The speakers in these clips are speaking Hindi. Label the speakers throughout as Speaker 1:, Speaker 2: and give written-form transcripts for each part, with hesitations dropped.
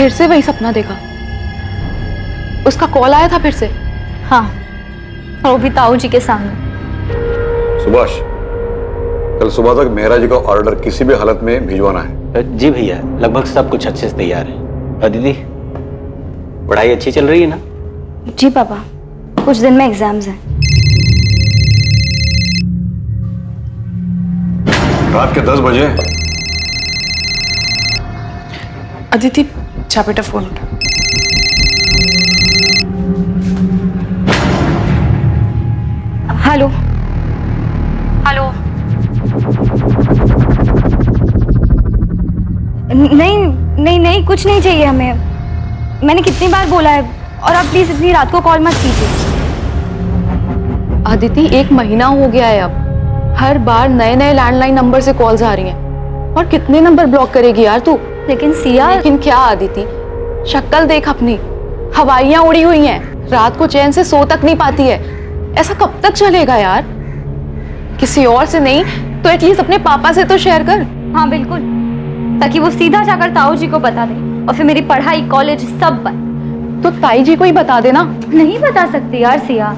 Speaker 1: फिर से वही सपना देखा? उसका कॉल आया था फिर से?
Speaker 2: हाँ, और वो भी ताऊ जी के सामने।
Speaker 3: सुभाष, कल सुबह तक मेहरा जी का ऑर्डर किसी भी हालत में भिजवाना है।
Speaker 4: जी भैया, लगभग सब कुछ अच्छे से तैयार है। और दीदी, पढ़ाई अच्छी चल रही है ना?
Speaker 2: जी पापा, कुछ दिन में एग्जाम्स हैं।
Speaker 3: रात के 10 बजे।
Speaker 1: अदिति, जा बेटा फोन उठा।
Speaker 2: Hello hello. नहीं नहीं नहीं, कुछ नहीं चाहिए हमें। मैंने कितनी बार बोला है, और आप प्लीज इतनी रात को कॉल मत कीजिए।
Speaker 1: अदिति, 1 महीना हो गया है अब। हर बार नए नए लैंडलाइन नंबर से कॉल्स आ रही हैं। और कितने नंबर ब्लॉक करेगी यार तू?
Speaker 2: लेकिन सिया।
Speaker 1: लेकिन क्या अदिति, शक्ल देख अपनी, हवाइयां उड़ी हुई हैं, रात को चैन से सो तक नहीं पाती है। ऐसा कब तक चलेगा यार? किसी और से नहीं तो एटलीस्ट अपने पापा से तो शेयर कर।
Speaker 2: हाँ बिल्कुल, ताकि वो सीधा जाकर ताऊ जी को बता दे, और फिर मेरी पढ़ाई कॉलेज सब बंद।
Speaker 1: तो ताई जी को ही बता देना।
Speaker 2: नहीं बता सकती यार सिया।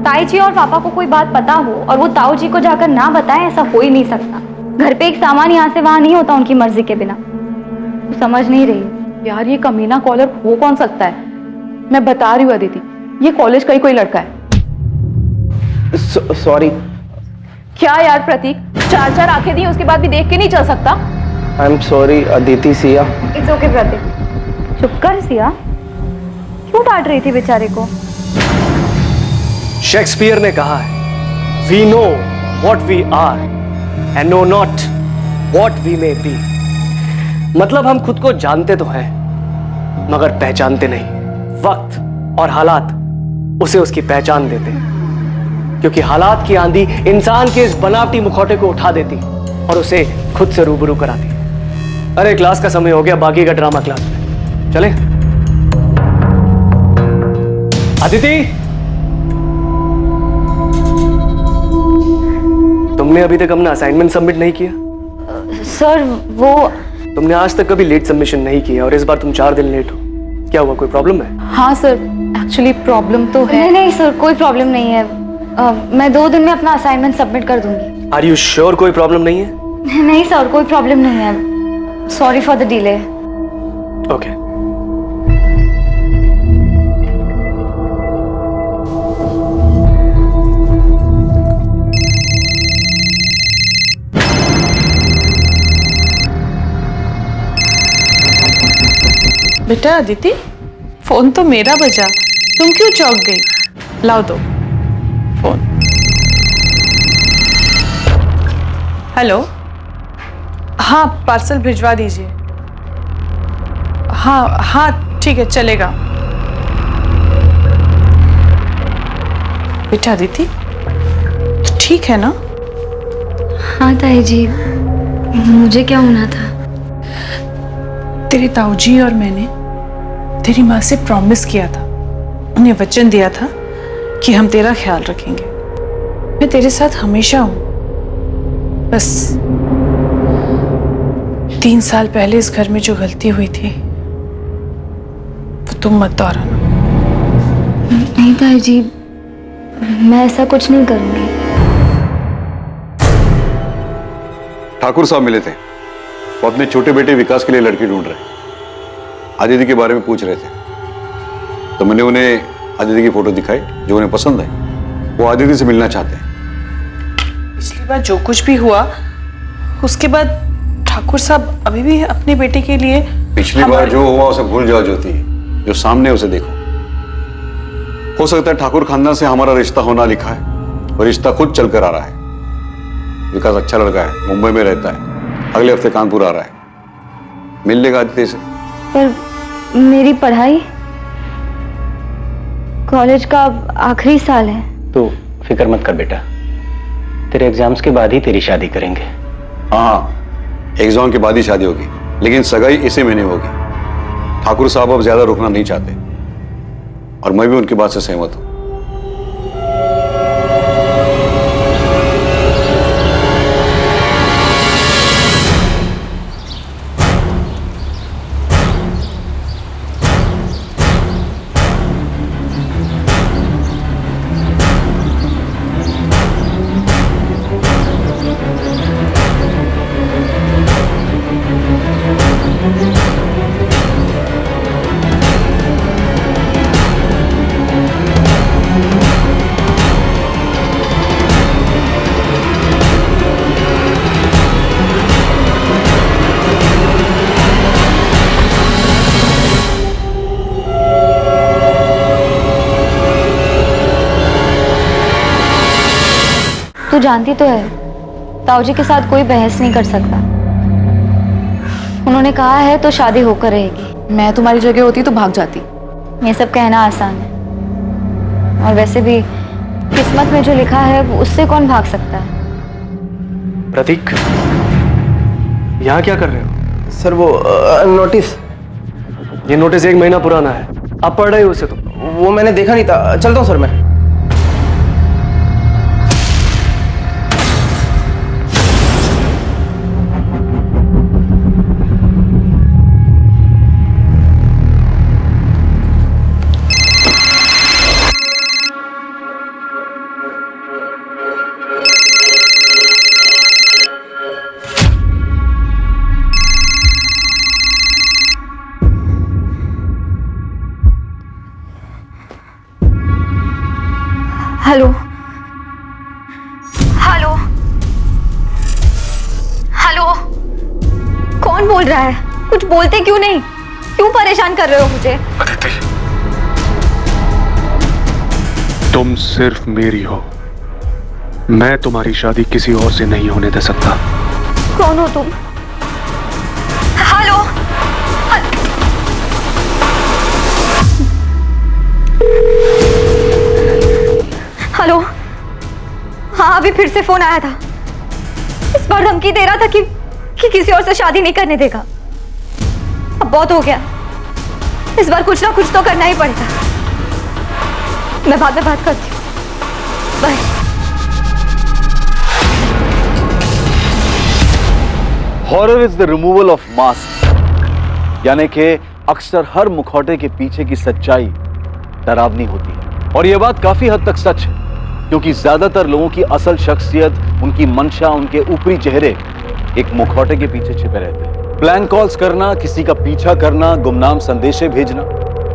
Speaker 2: ताई जी और पापा को कोई बात पता हो और वो ताऊ जी को जाकर ना बताएं, ऐसा हो ही नहीं सकता। घर पे एक सामान यहाँ से वहां नहीं होता उनकी मर्जी के बिना। वो समझ नहीं रही है।
Speaker 1: यार ये कमीना कॉलर हो कौन सकता है? मैं बता रही हूँ अदिति, ये कॉलेज का ही कोई लड़का है।
Speaker 4: सॉरी।
Speaker 1: क्या यार प्रतीक, 4 आंखें दी उसके बाद भी देख के नहीं चल सकता?
Speaker 4: I am sorry Aditi. Siya,
Speaker 2: it's okay Prateek, चुप कर सिया। क्यों डांट रही थी बेचारे को?
Speaker 5: शेक्सपियर ने कहा है, we know what we are and know not what we may be. मतलब हम खुद को जानते तो हैं, मगर पहचानते नहीं। वक्त और हालात उसे उसकी पहचान देते हैं, क्योंकि हालात की आंधी इंसान के इस बनावटी मुखौटे को उठा देती और उसे खुद से रूबरू कराती। अरे क्लास का समय हो गया, बाकी का ड्रामा क्लास में। चलें? अदिति, तुमने अभी तक अपना असाइनमेंट सबमिट नहीं किया?
Speaker 2: सर वो
Speaker 5: तुमने आज तक कभी लेट सबमिशन नहीं किया और इस बार तुम 4 दिन लेट हो। क्या हुआ, कोई प्रॉब्लम है?
Speaker 1: हाँ सर, एक्चुअली प्रॉब्लम तो है।
Speaker 2: नहीं नहीं सर, कोई प्रॉब्लम नहीं है। मैं 2 दिन में अपना असाइनमेंट सबमिट कर दूंगी।
Speaker 5: आर यू श्योर कोई प्रॉब्लम नहीं है?
Speaker 2: नहीं सर, कोई प्रॉब्लम नहीं है। Sorry for the delay.
Speaker 5: Okay.
Speaker 6: बेटा अदिति, फोन तो मेरा बजा, तुम क्यों चौंक गई? लाओ दो फोन। हेलो, हाँ पार्सल भिजवा दीजिए। हाँ हाँ ठीक है, चलेगा। बेटा अदिति, तो ठीक है ना?
Speaker 2: हाँ ताई जी, मुझे क्या होना था?
Speaker 6: तेरे ताऊजी और मैंने तेरी माँ से प्रॉमिस किया था, उन्हें वचन दिया था कि हम तेरा ख्याल रखेंगे। मैं तेरे साथ हमेशा हूं। बस 3 साल पहले इस घर में जो गलती हुई थी वो तुम मत दोहराना।
Speaker 2: नहीं ताई जी, मैं ऐसा कुछ नहीं करूंगी।
Speaker 3: ठाकुर साहब मिले थे, वो अपने छोटे बेटे विकास के लिए लड़की ढूंढ रहे हैं। आदिति के बारे में पूछ रहे थे, तो मैंने उन्हें आदिति की फोटो दिखाई जो उन्हें पसंद आई। वो आदिति से मिलना चाहते हैं।
Speaker 6: पिछली बार जो कुछ भी हुआ उसके बाद ठाकुर साहब अभी भी अपने बेटे के लिए
Speaker 3: पिछली बार जो हुआ उसे भूल जाओ ज्योति, जो सामने उसे देखो। हो सकता है ठाकुर खानदान से हमारा रिश्ता होना लिखा है और रिश्ता खुद चलकर आ रहा है। विकास अच्छा लड़का है, मुंबई में रहता है, अगले हफ्ते कानपुर आ रहा है। मिल लेगा आदित्य से।
Speaker 2: पर मेरी पढ़ाई, कॉलेज का आखिरी साल है।
Speaker 4: तो फिक्र मत कर बेटा, तेरे एग्जाम्स के बाद ही तेरी शादी करेंगे।
Speaker 3: हाँ, एग्जाम के बाद ही शादी होगी, लेकिन सगाई इसी महीने होगी। ठाकुर साहब अब ज्यादा रुकना नहीं चाहते और मैं भी उनकी बात से सहमत हूं।
Speaker 2: जानती तो है, ताऊ जी के साथ कोई बहस नहीं कर सकता। उन्होंने कहा है तो शादी होकर रहेगी।
Speaker 1: मैं तुम्हारी जगह होती तो भाग जाती।
Speaker 2: ये सब कहना आसान है, और वैसे भी किस्मत में जो लिखा है उससे कौन भाग सकता है।
Speaker 5: प्रतीक, यहाँ क्या कर रहे हो?
Speaker 7: सर वो नोटिस।
Speaker 5: ये नोटिस 1 महीना पुराना है, आप पढ़ रहे हो उसे? तो
Speaker 7: वो मैंने देखा नहीं था, चलता हूँ सर मैं।
Speaker 2: हेलो हेलो हेलो, कौन बोल रहा है? कुछ बोलते क्यों नहीं? क्यों परेशान कर रहे हो मुझे?
Speaker 8: अदिति, तुम सिर्फ मेरी हो। मैं तुम्हारी शादी किसी और से नहीं होने दे सकता।
Speaker 2: कौन हो तुम? हेलो हेलो, हाँ अभी फिर से फोन आया था। इस बार धमकी दे रहा था कि किसी और से शादी नहीं करने देगा। अब बहुत हो गया, इस बार कुछ ना कुछ तो करना ही पड़ेगा। मैं बाद में बात करती हूँ, bye.
Speaker 9: Horror is the removal of mask, यानी कि अक्सर हर मुखौटे के पीछे की सच्चाई डरावनी होती है। और यह बात काफी हद तक सच है, क्योंकि ज्यादातर लोगों की असल शख्सियत, उनकी मंशा, उनके ऊपरी चेहरे एक मुखौटे के पीछे छिपे रहते हैं। प्लान कॉल्स करना, किसी का पीछा करना, गुमनाम संदेशे भेजना,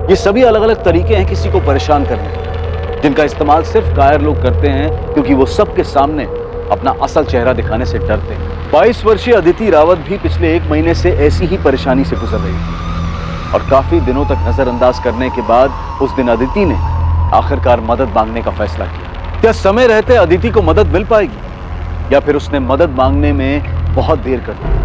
Speaker 9: ये सभी अलग अलग तरीके हैं किसी को परेशान करने के, जिनका इस्तेमाल सिर्फ कायर लोग करते हैं, क्योंकि वो सबके सामने अपना असल चेहरा दिखाने से डरते हैं। 22 वर्षीय अदिति रावत भी पिछले 1 महीने से ऐसी ही परेशानी से गुजर रही थी, और काफी दिनों तक नजरअंदाज करने के बाद उस दिन अदिति ने आखिरकार मदद मांगने का फैसला किया। क्या समय रहते अदिति को मदद मिल पाएगी, या फिर उसने मदद मांगने में बहुत देर कर दी?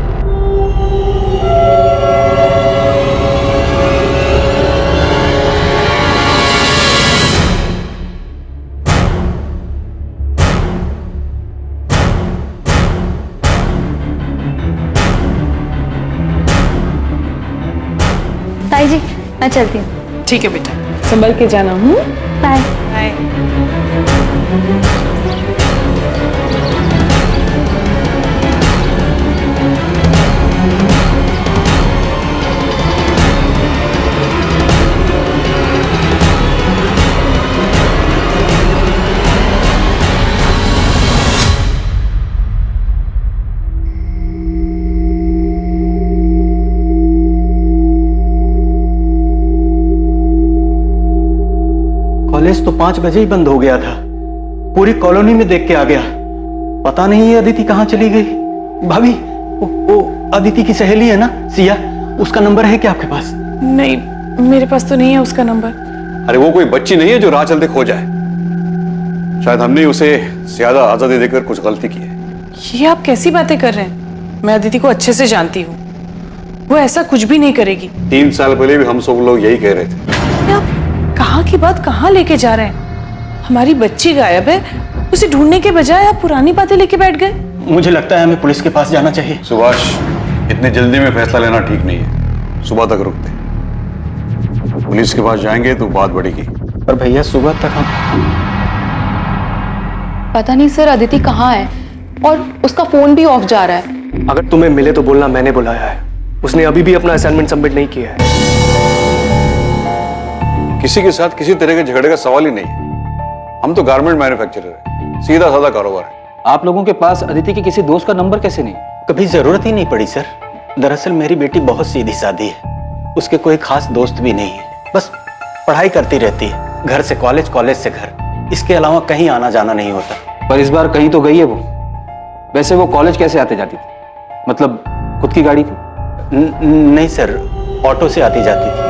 Speaker 2: ताई जी, मैं चलती हूँ।
Speaker 6: ठीक है बेटा, संभल के जाना।
Speaker 2: बाय।
Speaker 6: बाय।
Speaker 4: कॉलेज तो 5 बजे ही बंद हो गया था। पूरी कॉलोनी में देख के आ गया, पता नहीं ये अदिति कहाँ चली गई। भाभी, वो अदिति की सहेली है ना, सिया, उसका नंबर है क्या आपके पास?
Speaker 6: नहीं, मेरे पास तो नहीं है उसका नंबर।
Speaker 3: अरे वो कोई बच्ची नहीं है जो राह चलते खो जाए। शायद हमने उसे ज्यादा आजादी देकर कुछ गलती की है।
Speaker 6: ये आप कैसी बातें कर रहे हैं? मैं अदिति को अच्छे से जानती हूँ, वो ऐसा कुछ भी नहीं करेगी।
Speaker 3: 3 साल पहले भी हम सब लोग यही कह रहे थे।
Speaker 6: आप कहाँ की बात कहाँ लेके जा रहे हैं? हमारी बच्ची गायब है, उसे ढूंढने के बजाय आप पुरानी बातें लेके बैठ गए।
Speaker 4: मुझे लगता है हमें पुलिस के पास जाना चाहिए।
Speaker 3: सुभाष, इतनी जल्दी में फैसला लेना ठीक नहीं है। सुबह तक रुकते, पुलिस के पास जाएंगे तो बात बढ़ेगी।
Speaker 4: पर भैया, सुबह तक हम...
Speaker 1: पता नहीं सर अदिति कहाँ है, और उसका फोन भी ऑफ जा रहा है।
Speaker 5: अगर तुम्हें मिले तो बोलना मैंने बुलाया है। उसने अभी भी अपना असाइनमेंट सबमिट नहीं किया है।
Speaker 3: किसी के साथ किसी तरह के झगड़े का सवाल ही नहीं है। हम तो गारमेंट मैन्युफैक्चरर है, सीधा साधा कारोबार है।
Speaker 4: आप लोगों के पास अदिति के किसी दोस्त का नंबर कैसे नहीं?
Speaker 9: कभी जरूरत ही नहीं पड़ी सर। दरअसल मेरी बेटी बहुत सीधी सादी है, उसके कोई खास दोस्त भी नहीं है। बस पढ़ाई करती रहती है, घर से कॉलेज, कॉलेज से घर, इसके अलावा कहीं आना जाना नहीं होता।
Speaker 4: पर इस बार कहीं तो गई है वो। वैसे वो कॉलेज कैसे आते जाती थी? मतलब खुद की गाड़ी थी?
Speaker 9: नहीं सर, ऑटो से आती जाती थी।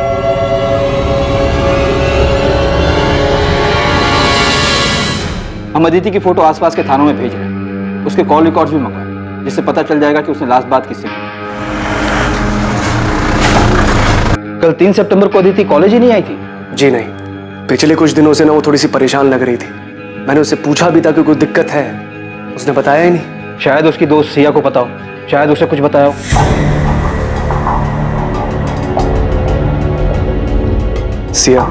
Speaker 4: हम अदिति की फोटो आसपास के थानों में भेज रहे हैं।
Speaker 9: उसके कॉल रिकॉर्ड्स भी मंगवाए, जिससे पता चल जाएगा कि उसने लास्ट बात किससे की। कल 3 सितंबर को अदिति कॉलेज ही नहीं आई थी?
Speaker 5: जी नहीं, पिछले कुछ दिनों से ना वो थोड़ी सी परेशान लग रही थी। मैंने उससे पूछा भी था कि कोई दिक्कत है, उसने बताया ही नहीं।
Speaker 9: शायद उसकी दोस्त सिया को पता हो, शायद उसे कुछ बताया हो।
Speaker 5: सिया,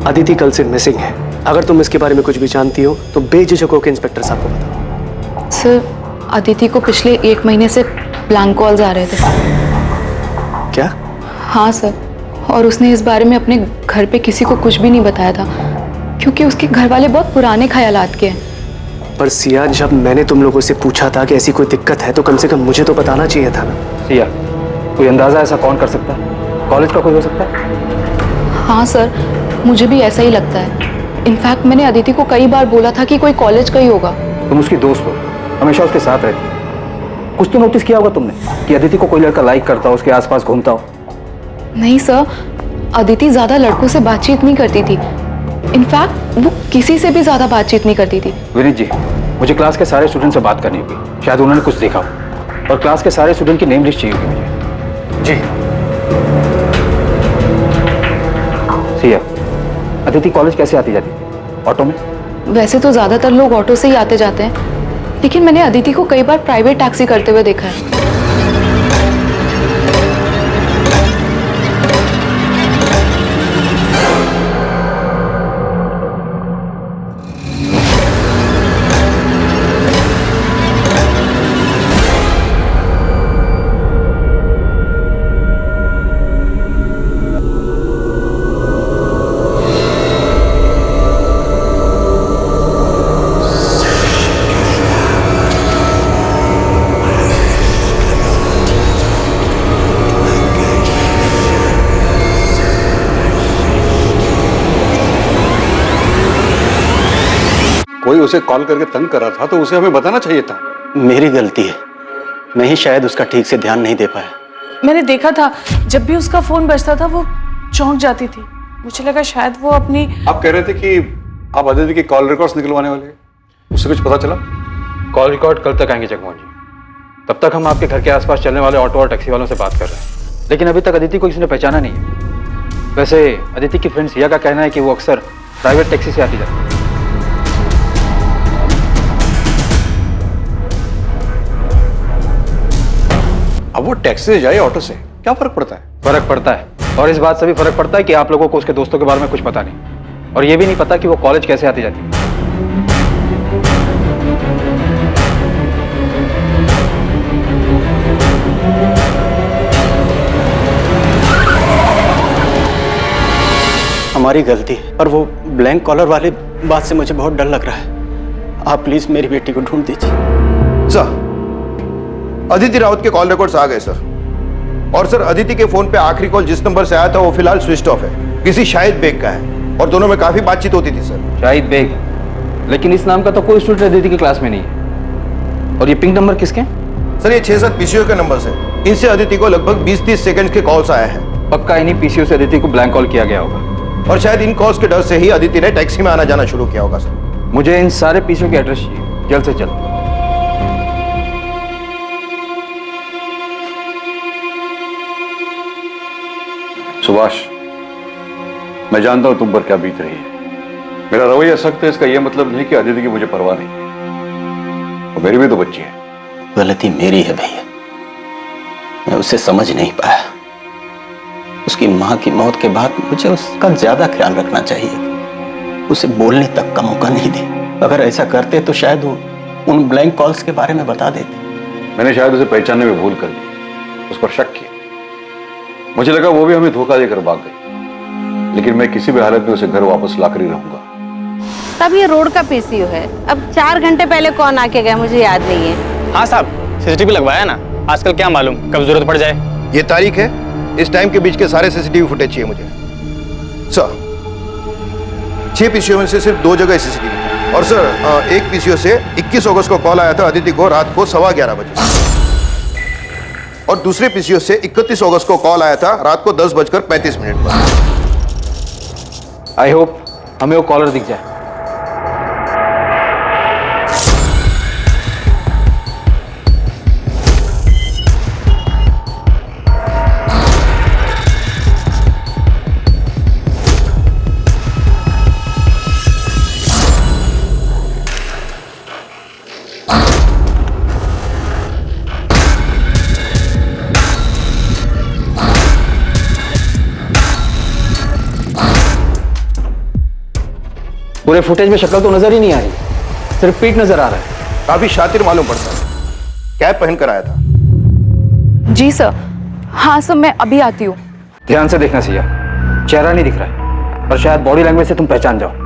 Speaker 5: अदिति कल से मिसिंग है। अगर तुम इसके बारे में कुछ भी जानती हो तो बेझिझक होकर इंस्पेक्टर साहब को बताओ।
Speaker 1: सर, अदिति को पिछले 1 महीने से ब्लैंक कॉल्स आ रहे थे।
Speaker 5: क्या?
Speaker 1: हाँ सर, और उसने इस बारे में अपने घर पे किसी को कुछ भी नहीं बताया था, क्योंकि उसके घर वाले बहुत पुराने ख्यालात के हैं।
Speaker 5: पर सिया, जब मैंने तुम लोगों से पूछा था कि ऐसी कोई दिक्कत है तो कम से कम मुझे तो बताना चाहिए था ना।
Speaker 9: सिया, कोई अंदाजा ऐसा कौन कर सकता है? कॉलेज का कोई हो सकता है?
Speaker 1: हाँ सर, मुझे भी ऐसा ही लगता है। इनफैक्ट मैंने अदिति को कई बार बोला था कि कोई कॉलेज का ही होगा।
Speaker 9: तुम उसकी दोस्त हो, हमेशा उसके साथ रहती हो। कुछ तो नोटिस किया होगा तुमने कि अदिति को कोई लड़का लाइक करता हो, उसके आसपास घूमता हो।
Speaker 1: नहीं सर, अदिति ज्यादा लड़कों से बातचीत नहीं करती थी। इनफैक्ट वो किसी से भी ज्यादा बातचीत नहीं करती थी।
Speaker 9: विनीत जी, मुझे क्लास के सारे स्टूडेंट से बात करनी होगी, शायद उन्होंने कुछ देखा हो, और क्लास के सारे स्टूडेंट की नेम लिस्ट चाहिए होगी मुझे।
Speaker 5: जी।
Speaker 9: सिया, अदिति कॉलेज कैसे आती जाती? ऑटो में?
Speaker 1: वैसे तो ज्यादातर लोग ऑटो से ही आते जाते हैं, लेकिन मैंने अदिति को कई बार प्राइवेट टैक्सी करते हुए देखा है।
Speaker 3: कोई उसे कॉल करके तंग कर रहा था तो उसे हमें बताना चाहिए था।
Speaker 4: मेरी गलती है, मैं ही शायद उसका ठीक से ध्यान नहीं दे पाया।
Speaker 6: मैंने देखा था जब भी उसका फोन बजता था वो चौंक जाती थी। मुझे लगा शायद वो अपनी।
Speaker 3: आप कह रहे थे कि आप अदिति की कॉल रिकॉर्ड्स निकलवाने वाले हैं, उससे कुछ पता चला?
Speaker 9: कॉल रिकॉर्ड कल तक आएंगे जगमोहन जी। तब तक हम आपके घर के आसपास चलने वाले ऑटो और टैक्सी वालों से बात कर रहे हैं, लेकिन अभी तक अदिति को किसी ने पहचाना नहीं है। वैसे अदिति की फ्रेंड सिया का कहना है कि वो अक्सर प्राइवेट टैक्सी से आती जाती है।
Speaker 3: अब वो टैक्सी से जाए ऑटो से क्या फर्क पड़ता है?
Speaker 9: फर्क पड़ता है, और इस बात से भी फर्क पड़ता है कि आप लोगों को उसके दोस्तों के बारे में कुछ पता नहीं, और ये भी नहीं पता कि वो कॉलेज कैसे आती जाती है।
Speaker 4: हमारी गलती है, और वो ब्लैंक कॉलर वाली बात से मुझे बहुत डर लग रहा है। आप प्लीज मेरी बेटी को ढूंढ दीजिए।
Speaker 10: सर, अदिति राउत के कॉल रिकॉर्ड्स आ गए सर। और सर, अदिति के फोन पे आखिरी कॉल जिस नंबर से आया था वो फिलहाल स्विच ऑफ है, किसी शाहिद बेग का है, और दोनों में काफी बातचीत होती थी सर।
Speaker 9: शाहिद बेग? लेकिन इस नाम का तो कोई स्टूडेंट अदिति की क्लास में नहीं है। और ये पिंक नंबर किसके?
Speaker 10: सर, ये 6-7 पीसीओ के नंबर से। इनसे अदिति को लगभग 20-30 सेकंड के कॉल्स आए हैं।
Speaker 9: पक्का इन्हीं पीसीओ से अदिति को ब्लैंक कॉल किया गया होगा,
Speaker 10: और शायद इन कॉल्स के डर से ही अदिति ने टैक्सी में आना जाना शुरू किया होगा सर।
Speaker 9: मुझे इन सारे पीसीओ के एड्रेस चाहिए, जल्द से जल्द।
Speaker 3: सुभाष, मैं जानता हूं तुम पर क्या बीत रही है। मेरा रवैया सख्त है, इसका यह मतलब नहीं कि अदिति की मुझे परवाह नहीं है, और मेरी भी तो बच्ची है।
Speaker 4: गलती मेरी है भैया, मैं उसे समझ नहीं पाया। उसकी मां की मौत के बाद मुझे उसका ज्यादा ख्याल रखना चाहिए, उसे बोलने तक का मौका नहीं दे। अगर ऐसा करते तो शायद वो उन ब्लैंक कॉल्स के बारे में बता देते।
Speaker 3: मैंने शायद उसे पहचानने में भूल कर दी, उस पर शक किया। मुझे लगा वो भी हमें धोखा देकर भाग गई, लेकिन मैं किसी भी हालत में उसे घर वापस लाकर ही रहूंगा।
Speaker 11: तब ये रोड का पीसीओ है। अब 4 घंटे पहले कौन आके गया मुझे याद नहीं है।
Speaker 7: हाँ साहब, सीसीटीवी लगवाया ना, आजकल क्या मालूम कब जरूरत पड़ जाए।
Speaker 10: ये तारीख है, इस टाइम के बीच के सारे सीसीटीवी फुटेज चाहिए मुझे सर। 6 पीसीओ में से सिर्फ 2 जगह सीसीटीवी है। और सर, एक पीसीओ से 21 अगस्त को कॉल आया था अदिति को रात को 11:15 बजे, और दूसरे पीसीओ से 31 अगस्त को कॉल आया था रात को 10:35 पर।
Speaker 9: आई होप हमें वो कॉलर दिख जाए।
Speaker 4: पूरे फुटेज में शक्ल तो नजर ही नहीं आ रही, सिर्फ पीठ नजर आ रहा है।
Speaker 10: काफी शातिर मालूम पड़ता है। कैप पहन कर आया था।
Speaker 1: जी सर। हाँ सर, मैं अभी आती हूँ।
Speaker 4: ध्यान से देखना सिया, चेहरा नहीं दिख रहा है, पर शायद बॉडी लैंग्वेज से तुम पहचान जाओ।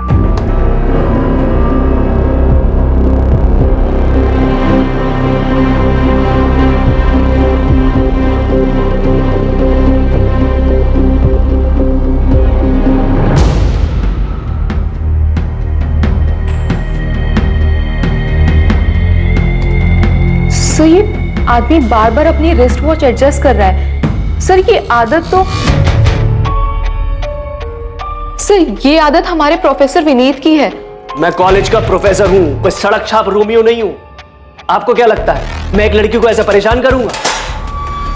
Speaker 1: सर ये आदमी बार बार अपनी रिस्ट वॉच एडजस्ट कर रहा है। सर ये आदत तो सर ये आदत हमारे प्रोफेसर विनीत की है।
Speaker 5: मैं कॉलेज का प्रोफेसर हूँ, कोई सड़क छाप रोमियो नहीं हूँ। आपको क्या लगता है मैं एक लड़की को ऐसे परेशान करूंगा?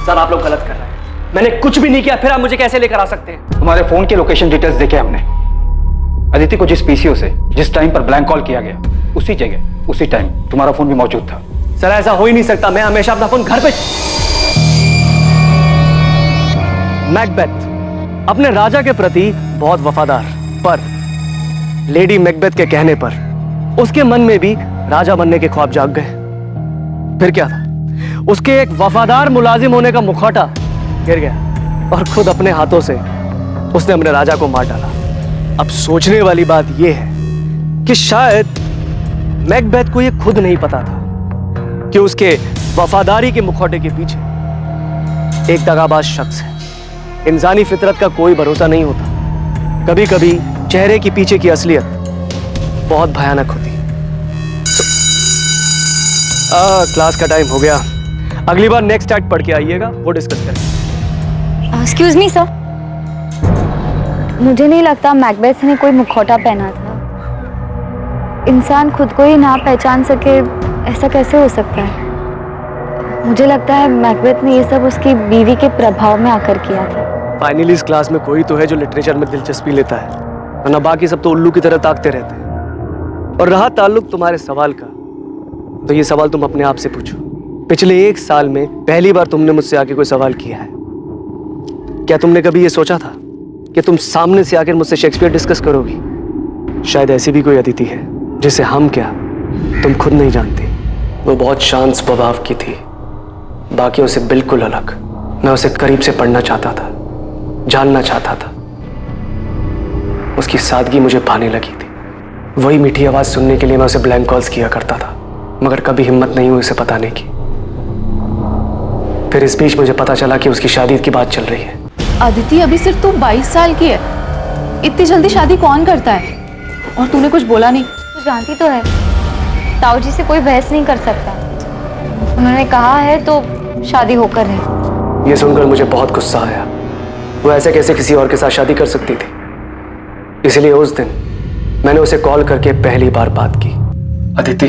Speaker 5: सर आप लोग गलत कर रहे हैं, मैंने कुछ भी नहीं किया, फिर आप मुझे कैसे लेकर आ सकते हैं?
Speaker 4: तुम्हारे फोन के लोकेशन डिटेल्स देखे हमने। अदिति को जिस पीसीओ से जिस टाइम पर ब्लैंक कॉल किया गया, उसी जगह उसी टाइम तुम्हारा फोन भी मौजूद था।
Speaker 5: सर ऐसा हो ही नहीं सकता, मैं हमेशा अपना फोन घर पे। मैकबेथ अपने राजा के प्रति बहुत वफादार, पर लेडी मैकबेथ के कहने पर उसके मन में भी राजा बनने के ख्वाब जाग गए। फिर क्या था, उसके एक वफादार मुलाजिम होने का मुखौटा गिर गया और खुद अपने हाथों से उसने अपने राजा को मार डाला। अब सोचने वाली बात यह है कि शायद मैकबेथ को यह खुद नहीं पता था कि उसके वफादारी के मुखौटे के पीछे एक दगाबाज शख्स है। इंसानी फितरत का कोई भरोसा नहीं होता, कभी कभी चेहरे के पीछे की असलियत बहुत भयानक होती है। क्लास का टाइम हो गया, अगली बार नेक्स्ट एक्ट पढ़ के आइएगा, वो डिस्कस करेंगे।
Speaker 2: एक्सक्यूज मी सर, मुझे नहीं लगता मैकबेथ ने कोई मुखौटा पहना था। इंसान खुद को ही ना पहचान सके, ऐसा कैसे हो सकता है? मुझे लगता है मैकबेथ ने ये सब उसकी बीवी के प्रभाव में आकर किया था।
Speaker 5: फाइनली इस क्लास में कोई तो है जो लिटरेचर में दिलचस्पी लेता है, वरना बाकी सब तो उल्लू की तरह ताकते रहते हैं। और रहा ताल्लुक तुम्हारे सवाल का, तो ये सवाल तुम अपने आप से पूछो। पिछले 1 साल में पहली बार तुमने मुझसे आके कोई सवाल किया है। क्या तुमने कभी ये सोचा था कि तुम सामने से आकर मुझसे शेक्सपियर डिस्कस करोगी? शायद ऐसी भी कोई अदिति है जिसे हम क्या तुम खुद नहीं जानती। वो बहुत शांत स्वभाव की थी, बाकियों से बिल्कुल अलग। मैं उसे करीब से पढ़ना चाहता था, जानना चाहता था। उसकी सादगी मुझे भाने लगी थी। वही मीठी आवाज सुनने के लिए मैं उसे ब्लैंक कॉल्स किया करता था, मगर कभी हिम्मत नहीं हुई उसे बताने की। फिर इस बीच मुझे पता चला कि उसकी शादी की बात चल रही है।
Speaker 1: अदिति अभी सिर्फ तू 22 साल की है, इतनी जल्दी शादी कौन करता है? और तूने कुछ बोला नहीं?
Speaker 2: तू जानती तो है, ताऊ जी से कोई बहस नहीं कर सकता। उन्होंने कहा है तो शादी होकर रहे।
Speaker 5: ये सुनकर मुझे बहुत गुस्सा आया। वो ऐसे कैसे किसी और के साथ शादी कर सकती थी? इसलिए उस दिन मैंने उसे कॉल करके पहली बार बात की।
Speaker 8: अदिति,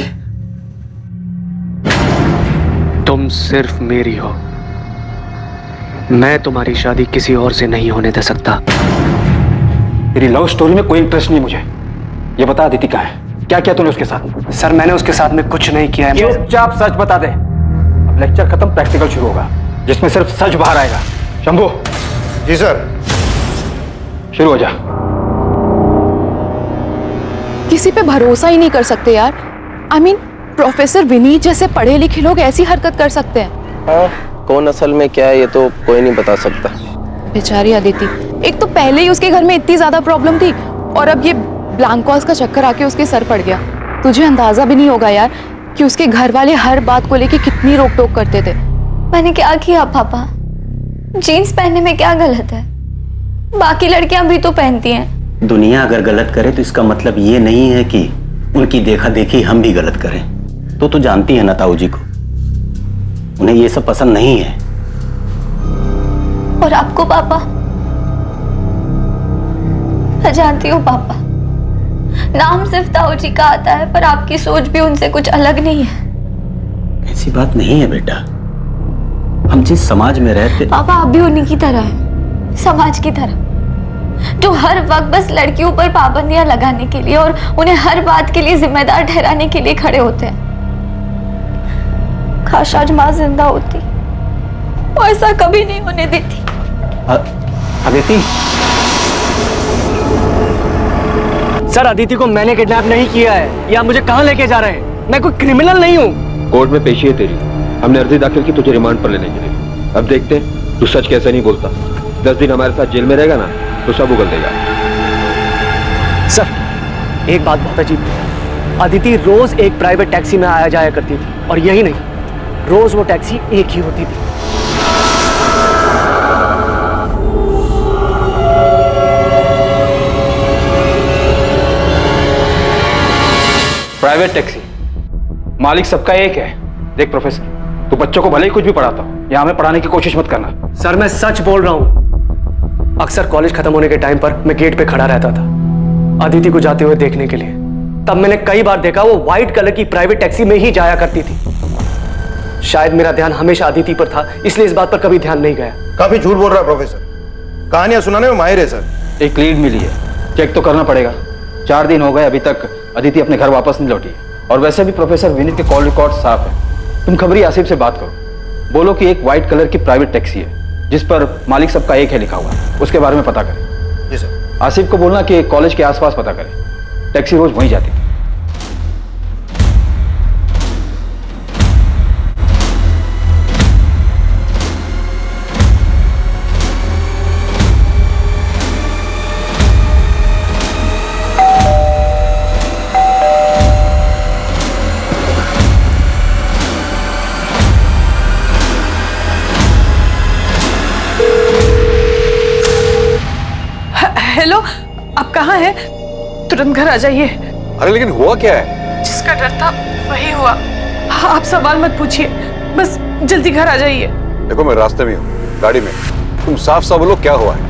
Speaker 8: तुम सिर्फ मेरी हो, मैं तुम्हारी शादी किसी और से नहीं होने दे सकता।
Speaker 4: तेरी लव स्टोरी में कोई इंटरेस्ट नहीं मुझे। ये बता अदिति कहाँ है, क्या किया तूने उसके साथ?
Speaker 5: सर मैंने उसके साथ में कुछ नहीं किया है।
Speaker 4: चुपचाप सच बता दे। अब लेक्चर खत्म, प्रैक्टिकल शुरू होगा, जिसमें सिर्फ सच बाहर आएगा। शंभू।
Speaker 10: जी सर।
Speaker 4: शुरू हो जा।
Speaker 1: किसी पे भरोसा ही नहीं कर सकते यार। I mean, प्रोफेसर विनीत जैसे पढ़े लिखे लोग ऐसी हरकत कर सकते हैं?
Speaker 12: हाँ, कौन असल में क्या है ये तो कोई नहीं बता सकता।
Speaker 1: बेचारी अदिति, एक तो पहले ही उसके घर में इतनी ज्यादा प्रॉब्लम थी, और अब ये ब्लैंक कॉल्स का चक्कर आके उसके सर पड़ गया। तुझे अंदाजा भी नहीं होगा यार कि उसके घर वाले हर बात को लेके कितनी रोक टोक करते थे।
Speaker 2: मैंने क्या किया पापा? जीन्स पहनने में क्या गलत है? बाकी लड़कियां भी तो पहनती हैं।
Speaker 13: दुनिया अगर गलत करे तो इसका मतलब ये नहीं है कि उनकी देखा देखी हम भी गलत करें। तो जानती है ना ताऊ जी को, उन्हें ये सब पसंद नहीं है।
Speaker 2: और आपको पापा? मैं जानती हूँ पापा, नाम सिर्फ ताऊ जी का आता है, पर आपकी सोच भी उनसे कुछ अलग नहीं है।
Speaker 13: ऐसी बात नहीं है बेटा, हम जिस समाज में रहते।
Speaker 2: पापा आप भी उन्हीं की तरह हैं, समाज की तरह, जो हर वक्त बस लड़कियों पर पाबंदियां लगाने के लिए और उन्हें हर बात के लिए जिम्मेदार ठहराने के लिए खड़े होते हैं। काश आज माँ जिंदा होती, वो ऐसा कभी नहीं होने देती।
Speaker 4: अदिति,
Speaker 5: सर अदिति को मैंने किडनैप नहीं किया है। या मुझे कहाँ लेके जा रहे हैं? मैं कोई क्रिमिनल नहीं हूँ।
Speaker 8: कोर्ट में पेशी है तेरी, हमने अर्जी दाखिल की तुझे रिमांड पर लेने के लिए। अब देखते हैं तू सच कैसे नहीं बोलता। 10 दिन हमारे साथ जेल में रहेगा ना तो सब उगल देगा।
Speaker 5: सर एक बात बहुत अजीब है, अदिति रोज एक प्राइवेट टैक्सी में आया जाया करती थी, और यही नहीं, रोज वो टैक्सी एक ही होती थी।
Speaker 14: प्राइवेट टैक्सी, मालिक सबका एक है। देख प्रोफेसर, तू बच्चों को भले ही कुछ भी पढ़ाता हो, यहाँ हमें पढ़ाने की कोशिश मत करना।
Speaker 5: सर मैं सच बोल रहा हूं। अक्सर कॉलेज खत्म होने के टाइम पर मैं गेट पे खड़ा रहता था अदिति को जाते हुए देखने के लिए। तब मैंने कई बार देखा वो व्हाइट कलर की प्राइवेट टैक्सी में ही जाया करती थी। शायद मेरा ध्यान हमेशा अदिति पर था, इसलिए इस बात पर कभी ध्यान नहीं गया।
Speaker 10: काफी झूठ बोल रहा है प्रोफेसर, कहानियां सुनाने में माहिर है सर।
Speaker 14: एक लीड मिली है, चेक तो करना पड़ेगा। 4 दिन हो गए, अभी तक अदिति अपने घर वापस नहीं लौटी। और वैसे भी प्रोफेसर विनीत के कॉल रिकॉर्ड साफ है। तुम खबरी आसिफ से बात करो, बोलो कि एक व्हाइट कलर की प्राइवेट टैक्सी है जिस पर मालिक सबका एक है लिखा हुआ है, उसके बारे में पता करें।
Speaker 10: जी सर।
Speaker 14: आसिफ को बोलना कि कॉलेज के आसपास पता करें, टैक्सी रोज वहीं जाती है।
Speaker 6: हेलो, आप कहाँ हैं? तुरंत घर आ जाइए।
Speaker 3: अरे लेकिन हुआ क्या है?
Speaker 6: जिसका डर था वही हुआ। आप सवाल मत पूछिए, बस जल्दी घर आ जाइए।
Speaker 3: देखो मैं रास्ते में हूँ, गाड़ी में। तुम साफ साफ बोलो क्या हुआ है?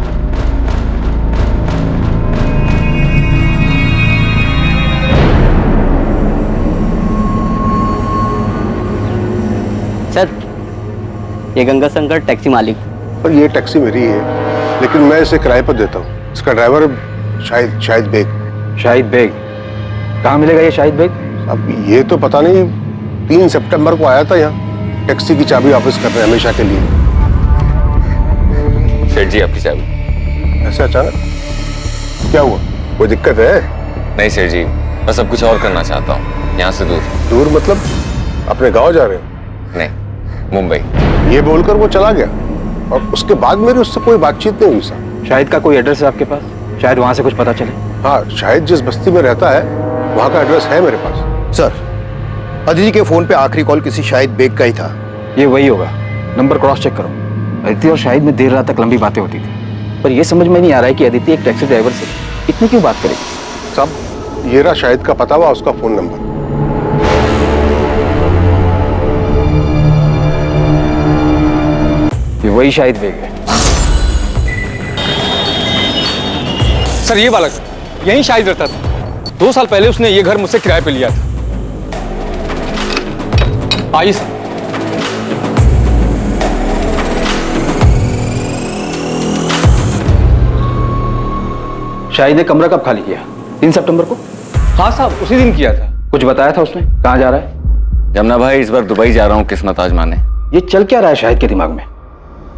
Speaker 12: सर ये गंगा शंकर टैक्सी मालिक।
Speaker 15: पर ये टैक्सी मेरी है, लेकिन मैं इसे किराए पर देता हूँ। इसका ड्राइवर शाहिद बेग।
Speaker 14: शाहिद बेग? कहाँ मिलेगा ये शाहिद बेग?
Speaker 15: अब ये तो पता नहीं। 3 सितंबर को आया था यहाँ, टैक्सी की चाबी वापस कर रहे हैं हमेशा के लिए।
Speaker 16: सेठ जी आपकी चाबी।
Speaker 15: ऐसे अचानक क्या हुआ? कोई दिक्कत है?
Speaker 16: नहीं सेठ जी, मैं सब कुछ और करना चाहता हूँ, यहाँ से दूर।
Speaker 15: दूर मतलब अपने गाँव जा रहे हो?
Speaker 16: नहीं, मुंबई।
Speaker 15: ये बोलकर वो चला गया और उसके बाद मेरी उससे कोई बातचीत नहीं हुई सर।
Speaker 14: शाहिद का कोई एड्रेस है आपके पास? शायद वहां से कुछ पता चले।
Speaker 15: हाँ, शाहिद जिस बस्ती में रहता है वहां का एड्रेस है मेरे पास।
Speaker 10: सर अदिति के फोन पे आखिरी कॉल किसी शाहिद बेग का ही था।
Speaker 14: ये वही होगा, नंबर क्रॉस चेक करो। अदिति और शाहिद में देर रात तक लंबी बातें होती थी, पर यह समझ में नहीं आ रहा है कि अदिति एक टैक्सी ड्राइवर से इतनी क्यों बात करेगी।
Speaker 15: साहब ये रहा शाहिद का पता हुआ, उसका फोन नंबर।
Speaker 14: ये वही शाहिद बेग है।
Speaker 7: सर ये बालक यहीं शाहिद रहता था। 2 साल पहले उसने ये घर मुझसे किराए पे लिया था। आइए सर।
Speaker 14: शाहिद ने कमरा कब खाली किया? 3 सितंबर को?
Speaker 7: हाँ साहब, उसी दिन किया था।
Speaker 14: कुछ बताया था उसने? कहाँ जा रहा है?
Speaker 16: जमुना भाई इस बार दुबई जा रहा हूँ किस्मत आजमाने।
Speaker 14: ये चल क्या रहा है शाहिद के दिमाग में?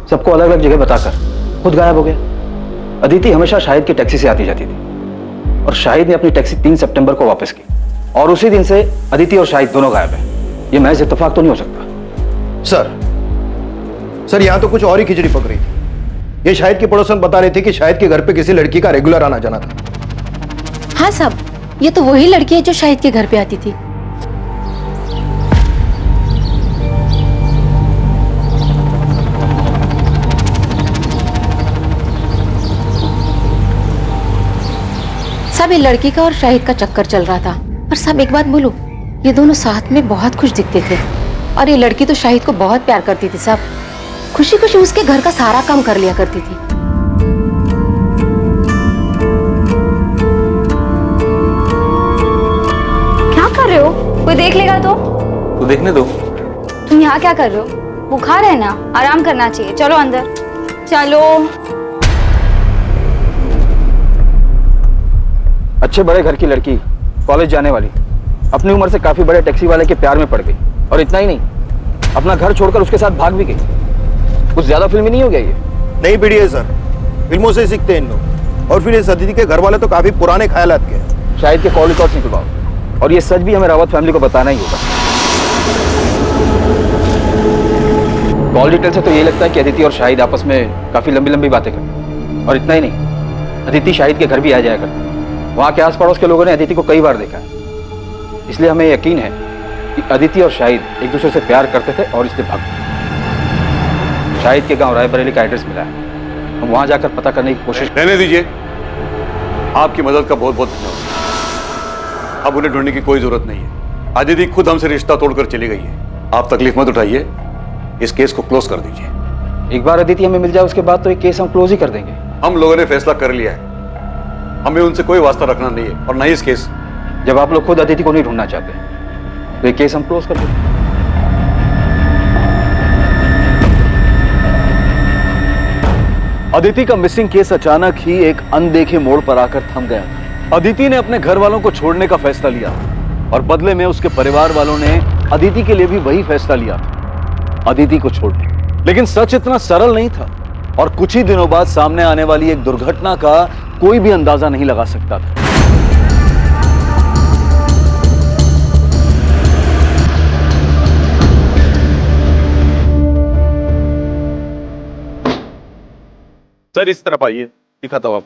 Speaker 14: सबको अलग अलग जगह बताकर खुद गायब हो गया। अदिति हमेशा शाहिद की टैक्सी से आती जाती थी और शाहिद ने अपनी टैक्सी 3 सितंबर को वापस की, और उसी दिन से अदिति और शाहिद दोनों गायब हैं। ये महज इत्तेफाक तो नहीं हो सकता।
Speaker 10: सर यहाँ तो कुछ और ही खिचड़ी पक रही थी। ये शाहिद की पड़ोसन बता रहे थे कि शाहिद के घर पे किसी लड़की का रेगुलर आना जाना था।
Speaker 11: हाँ साहब, ये तो वही लड़की है जो शाहिद के घर पे आती थी। साहब ये लड़की का और शाहिद का चक्कर चल रहा था। पर साहब एक बात बोलूं, ये दोनों साथ में बहुत खुश दिखते थे, और ये लड़की तो शाहिद को बहुत प्यार करती थी साहब। खुशी खुशी उसके घर का सारा काम कर लिया करती थी।
Speaker 2: क्या कर रहे हो? कोई देख लेगा तो?
Speaker 16: तो देखने दो।
Speaker 2: तुम यहाँ क्या कर रहे हो? बुखार है ना, आराम करना चाहिए। चलो अंदर चलो।
Speaker 14: अच्छे बड़े घर की लड़की, कॉलेज जाने वाली, अपनी उम्र से काफी बड़े टैक्सी वाले के प्यार में पड़ गई, और इतना ही नहीं, अपना घर छोड़कर उसके साथ भाग भी गई। कुछ ज्यादा फिल्मी नहीं हो गया ये?
Speaker 10: नई पीढ़ी है सर, फिल्मों से सीखते हैं इन लोग। और फिर इस अदिति के घर वाले तो काफी पुराने ख्यालात के।
Speaker 14: शाहिद के कॉल रिकॉर्ड्स निकलवाओ, और ये सच भी हमें रावत फैमिली को बताना ही होगा। कॉल डिटेल से तो यही लगता है कि अदिति और शाहिद आपस में काफी लंबी लंबी बातें करते हैं। और इतना ही नहीं, अदिति शाहिद के घर भी आ जाया करती है। वहाँ के आस पड़ोस के लोगों ने अदिति को कई बार देखा है, इसलिए हमें यकीन है कि अदिति और शाहिद एक दूसरे से प्यार करते थे और इसलिए भाग गए। शाहिद के गांव रायबरेली का एड्रेस मिला है, हम वहां जाकर पता करने की कोशिश।
Speaker 3: रहने दीजिए, आपकी मदद का बहुत बहुत धन्यवाद। अब उन्हें ढूंढने की कोई जरूरत नहीं है। अदिति खुद हमसे रिश्ता तोड़कर चली गई है। आप तकलीफ मत उठाइए, इस केस को क्लोज कर दीजिए।
Speaker 14: एक बार अदिति हमें मिल जाए उसके बाद तो ये केस हम क्लोज ही कर देंगे।
Speaker 3: हम लोगों ने फैसला कर लिया है, हमें उनसे कोई वास्ता रखना नहीं है, और न ही इस केस।
Speaker 14: जब आप लोग खुद अदिति को नहीं ढूंढना चाहते तो ये केस हम क्लोज कर देंगे।
Speaker 9: अदिति का मिसिंग केस अचानक ही एक अनदेखे मोड़ पर आकर थम गया था। अदिति ने अपने घर वालों को छोड़ने का फैसला लिया और बदले में उसके परिवार वालों ने अदिति के लिए भी वही फैसला लिया था, अदिति को छोड़ने। लेकिन सच इतना सरल नहीं था, और कुछ ही दिनों बाद सामने आने वाली एक दुर्घटना का कोई भी अंदाजा नहीं लगा सकता था। सर इस तरफ आइए, दिखाता हूं आप।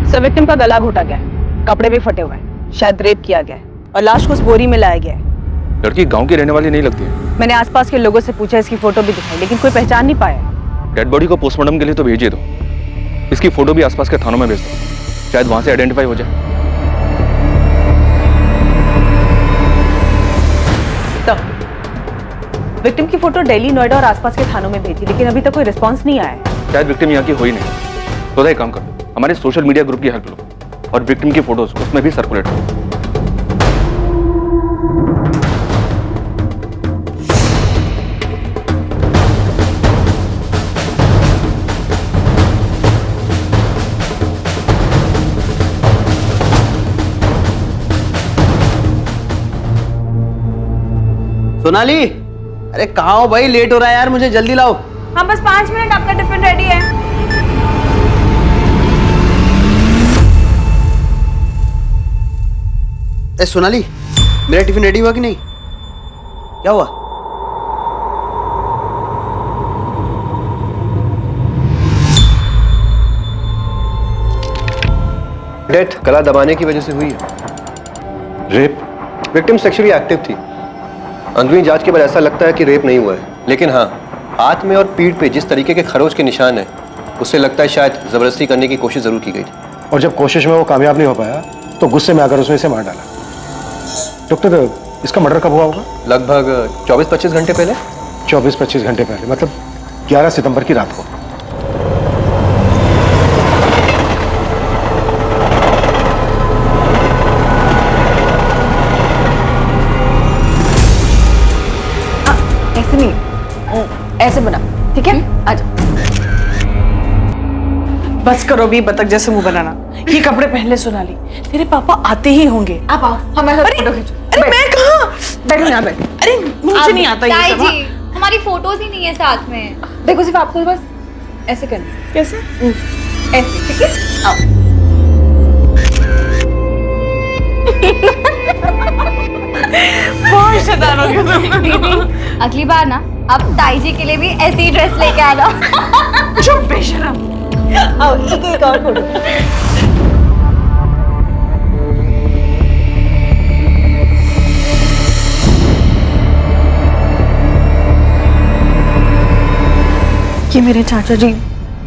Speaker 17: सर विक्टिम का गला घोटा गया है, कपड़े भी फटे हुए हैं, शायद रेप किया गया है और लाश को उस बोरी में लाया गया है।
Speaker 8: लड़की गांव की रहने वाली नहीं लगती है।
Speaker 17: मैंने आसपास के लोगों से पूछा, इसकी फोटो भी दिखाई, लेकिन कोई पहचान नहीं पाया।
Speaker 8: डेड बॉडी को पोस्टमार्टम के लिए तो भेजिए दो, इसकी फोटो भी आसपास के थानों में भेज दो, शायद वहां से आइडेंटिफाई हो जाए।
Speaker 17: विक्टिम की फोटो दिल्ली, नोएडा और आसपास के थानों में भेजी, लेकिन अभी तक कोई रिस्पांस नहीं आया है।
Speaker 8: शायद विक्टिम यहाँ की हो ही नहीं। तो एक काम कर दो, हमारे सोशल मीडिया ग्रुप की हेल्प लो और विक्टिम की फोटोज उसमें भी सर्कुलेट करो।
Speaker 12: सोनाली, अरे कहाँ हो भाई? लेट हो रहा है यार, मुझे जल्दी लाओ।
Speaker 17: हाँ बस 5 मिनट, आपका टिफिन रेडी है।
Speaker 12: ए सोनाली, मेरा टिफिन रेडी हुआ कि नहीं? क्या हुआ?
Speaker 10: डेथ गला दबाने की वजह से हुई है।
Speaker 9: रेप?
Speaker 10: विक्टिम सेक्सुअली एक्टिव थी। अंदरूनी जांच के बाद ऐसा लगता है कि रेप नहीं हुआ है, लेकिन हाँ, हाथ में और पीठ पे जिस तरीके के खरोच के निशान हैं, उससे लगता है शायद जबरदस्ती करने की कोशिश जरूर की गई थी।
Speaker 15: और जब कोशिश में वो कामयाब नहीं हो पाया तो गुस्से में आकर उसने इसे मार डाला। डॉक्टर, इसका मर्डर कब हुआ होगा?
Speaker 10: लगभग 24-25 घंटे पहले।
Speaker 15: 24-25 घंटे पहले, मतलब 11 सितंबर की रात को।
Speaker 1: ऐसे नहीं, ऐसे बना, ठीक है? आजा।
Speaker 6: बस करो भी बतख जैसे मुंह बनाना। ये कपड़े पहन ले सोनाली, तेरे पापा आते ही होंगे।
Speaker 1: आप आओ, हमारे साथ फोटो खींचो।
Speaker 6: अरे मैं कहाँ?
Speaker 1: बैठो यहाँ बैठो।
Speaker 6: अरे मुझे नहीं आता ये सब।
Speaker 2: जी, हमारी फोटोज ही नहीं है साथ में।
Speaker 1: देखो सिर्फ आपको बस ऐसे करना।
Speaker 6: कैसे?
Speaker 1: ऐसे, ठीक है? आओ।
Speaker 6: बहुत शैतान हो गया तुम।
Speaker 2: अगली बार ना आप ताई जी के लिए भी ऐसी ड्रेस लेके आना।
Speaker 6: चुप बेशरम।
Speaker 1: आओ, एक और फोटो।
Speaker 6: ये मेरे चाचा जी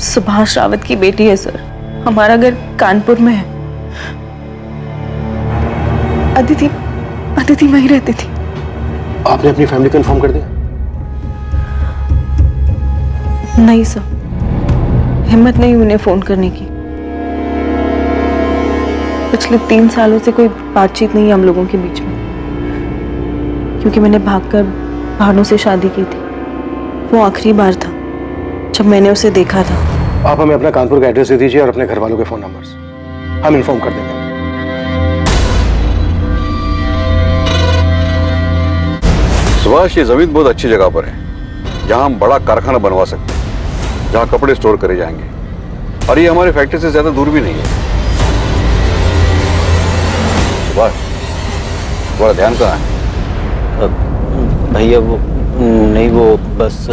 Speaker 6: सुभाष रावत की बेटी है सर। हमारा घर कानपुर में है। अदिति वहीं रहती थी।
Speaker 15: आपने अपनी फैमिली को इन्फॉर्म कर दिया?
Speaker 6: नहीं सर, हिम्मत नहीं उन्हें फोन करने की। पिछले 3 सालों से कोई बातचीत नहीं है हम लोगों के बीच में, क्योंकि मैंने भागकर भानु से शादी की थी। वो आखिरी बार था
Speaker 17: जब मैंने उसे देखा था।
Speaker 15: आप हमें अपना कानपुर का एड्रेस दे दीजिए और अपने घर वालों के फोन नंबर्स, हम इन्फॉर्म कर देंगे।
Speaker 3: सुभाष, ये जमीन बहुत अच्छी जगह पर है जहां हम बड़ा कारखाना बनवा सकते हैं, जहां कपड़े स्टोर करे जाएंगे, और ये हमारी फैक्ट्री से ज्यादा दूर भी नहीं है। सुभाष, बड़ा ध्यान कहाँ है?
Speaker 13: भैया वो नहीं, वो बस